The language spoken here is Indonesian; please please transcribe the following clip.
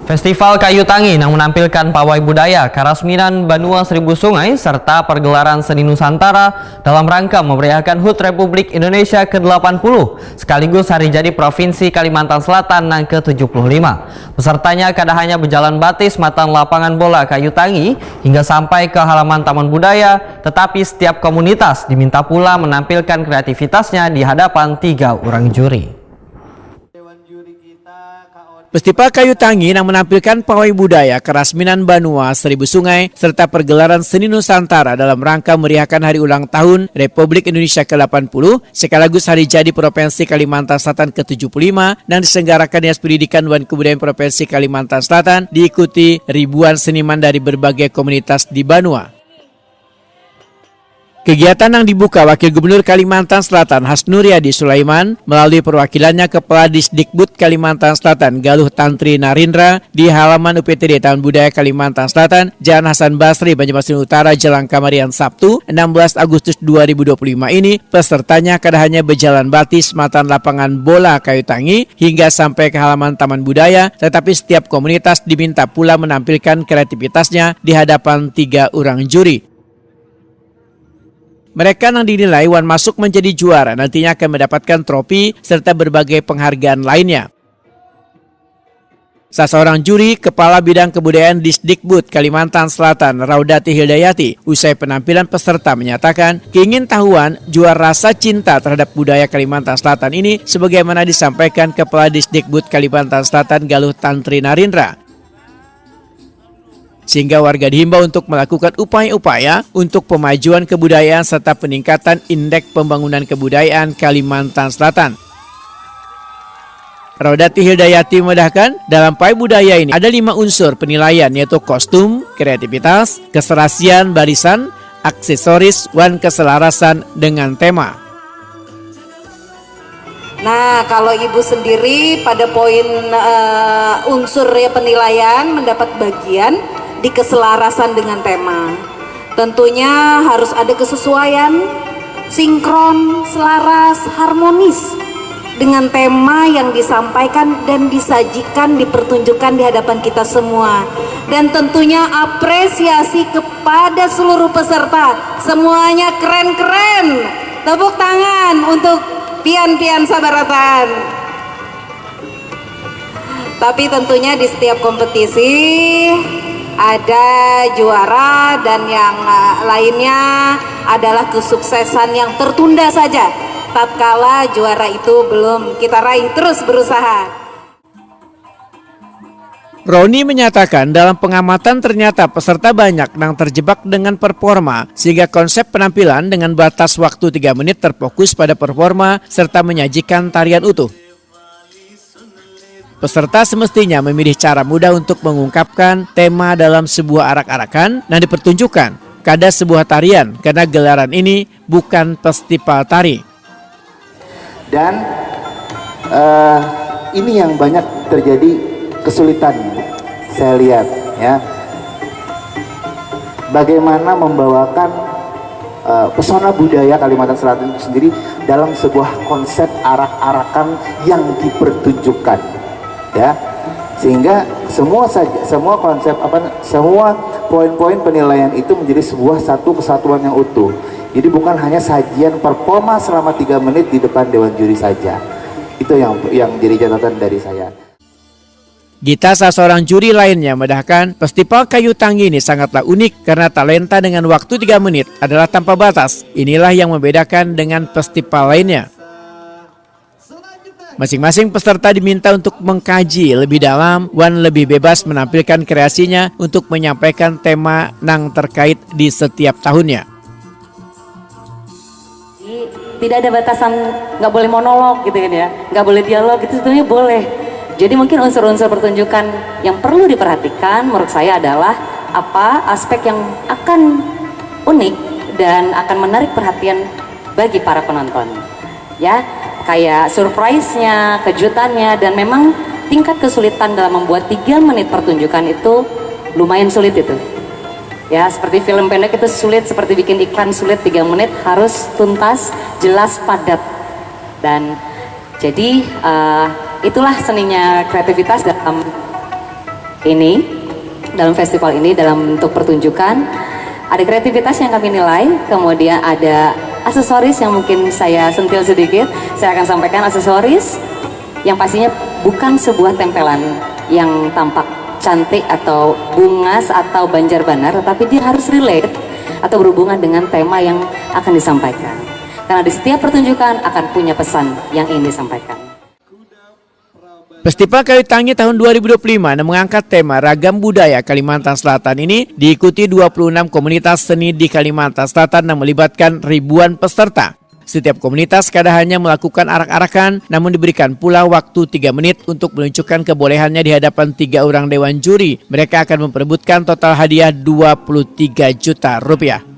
Festival Kayu Tangi yang menampilkan pawai budaya, Karasminan Banua Seribu Sungai, serta pergelaran seni Nusantara dalam rangka memeriahkan HUT Republik Indonesia ke-80, sekaligus hari jadi Provinsi Kalimantan Selatan yang ke-75. Pesertanya kada hanya berjalan batis matan lapangan bola Kayu Tangi hingga sampai ke halaman Taman Budaya, tetapi setiap komunitas diminta pula menampilkan kreativitasnya di hadapan 3 orang juri. Festival Kayu Tangi yang menampilkan pawai budaya Karasminan Banua Seribu Sungai serta pergelaran seni Nusantara dalam rangka meriahkan hari ulang tahun Republik Indonesia ke-80 sekaligus hari jadi Provinsi Kalimantan Selatan ke-75 dan diselenggarakan Dinas Pendidikan dan Kebudayaan Provinsi Kalimantan Selatan diikuti ribuan seniman dari berbagai komunitas di Banua. Kegiatan yang dibuka Wakil Gubernur Kalimantan Selatan Hasnuriadi Sulaiman melalui perwakilannya Kepala Disdikbud Kalimantan Selatan Galuh Tantri Narindra di halaman UPTD Taman Budaya Kalimantan Selatan Jalan Hasan Basri, Banjarmasin Utara, Jalan Kamarian Sabtu 16 Agustus 2025 ini pesertanya kada hanya berjalan batis matan lapangan bola Kayu Tangi hingga sampai ke halaman Taman Budaya, tetapi setiap komunitas diminta pula menampilkan kreativitasnya di hadapan 3 orang juri. Mereka yang dinilai wan masuk menjadi juara nantinya akan mendapatkan trofi serta berbagai penghargaan lainnya. Salah seorang juri, Kepala Bidang Kebudayaan Disdikbud Kalimantan Selatan Raudati Hildayati, usai penampilan peserta menyatakan keingintahuan juara rasa cinta terhadap budaya Kalimantan Selatan ini sebagaimana disampaikan Kepala Disdikbud Kalimantan Selatan Galuh Tantri Narindra. Sehingga warga dihimbau untuk melakukan upaya-upaya untuk pemajuan kebudayaan serta peningkatan indeks pembangunan kebudayaan Kalimantan Selatan. Raudati Hildayati memudahkan dalam pawai budaya ini ada 5 unsur penilaian yaitu kostum, kreativitas, keserasian barisan, aksesoris, dan keselarasan dengan tema. Nah, kalau Ibu sendiri pada poin unsur penilaian mendapat bagian di keselarasan dengan tema. Tentunya harus ada kesesuaian, sinkron, selaras, harmonis dengan tema yang disampaikan dan disajikan, dipertunjukkan di hadapan kita semua. Dan tentunya apresiasi kepada seluruh peserta. Semuanya keren-keren. Tepuk tangan untuk pian-pian sabaratan. Tapi tentunya di setiap kompetisi ada juara dan yang lainnya adalah kesuksesan yang tertunda saja tatkala juara itu belum kita raih, terus berusaha. Roni menyatakan dalam pengamatan ternyata peserta banyak yang terjebak dengan performa sehingga konsep penampilan dengan batas waktu 3 menit terfokus pada performa serta menyajikan tarian utuh. Peserta semestinya memilih cara mudah untuk mengungkapkan tema dalam sebuah arak-arakan dan dipertunjukkan kada sebuah tarian karena gelaran ini bukan festival tari. Dan ini yang banyak terjadi kesulitan saya lihat ya. Bagaimana membawakan pesona budaya Kalimantan Selatan itu sendiri dalam sebuah konsep arak-arakan yang dipertunjukkan. Ya, sehingga semua konsep semua poin-poin penilaian itu menjadi sebuah satu kesatuan yang utuh. Jadi bukan hanya sajian performa selama 3 menit di depan dewan juri saja. Itu yang jadi catatan dari saya. Gita, salah seorang juri lainnya, memedahkan Festival Kayu Tangi ini sangatlah unik karena talenta dengan waktu 3 menit adalah tanpa batas. Inilah yang membedakan dengan festival lainnya. Masing-masing peserta diminta untuk mengkaji lebih dalam dan lebih bebas menampilkan kreasinya untuk menyampaikan tema yang terkait di setiap tahunnya. Tidak ada batasan, nggak boleh monolog gitu kan ya, nggak boleh dialog, itu sebenarnya boleh. Jadi mungkin unsur-unsur pertunjukan yang perlu diperhatikan menurut saya adalah apa aspek yang akan unik dan akan menarik perhatian bagi para penonton. Ya, kayak surprise-nya, kejutannya, dan memang tingkat kesulitan dalam membuat 3 menit pertunjukan itu lumayan sulit itu. Ya, seperti film pendek itu sulit, seperti bikin iklan sulit, 3 menit harus tuntas, jelas, padat. Dan jadi itulah seninya kreativitas dalam ini, dalam festival ini, dalam bentuk pertunjukan. Ada kreativitas yang kami nilai, kemudian ada aksesoris yang mungkin saya sentil sedikit. Saya akan sampaikan aksesoris yang pastinya bukan sebuah tempelan yang tampak cantik atau bungas atau banjarbanar, tetapi dia harus relate atau berhubungan dengan tema yang akan disampaikan. Karena di setiap pertunjukan akan punya pesan yang ingin disampaikan. Festival Kayu Tangi tahun 2025 yang mengangkat tema Ragam Budaya Kalimantan Selatan ini diikuti 26 komunitas seni di Kalimantan Selatan yang melibatkan ribuan peserta. Setiap komunitas kadang hanya melakukan arak-arakan, namun diberikan pula waktu 3 menit untuk menunjukkan kebolehannya di hadapan 3 orang dewan juri. Mereka akan memperebutkan total hadiah 23 juta rupiah.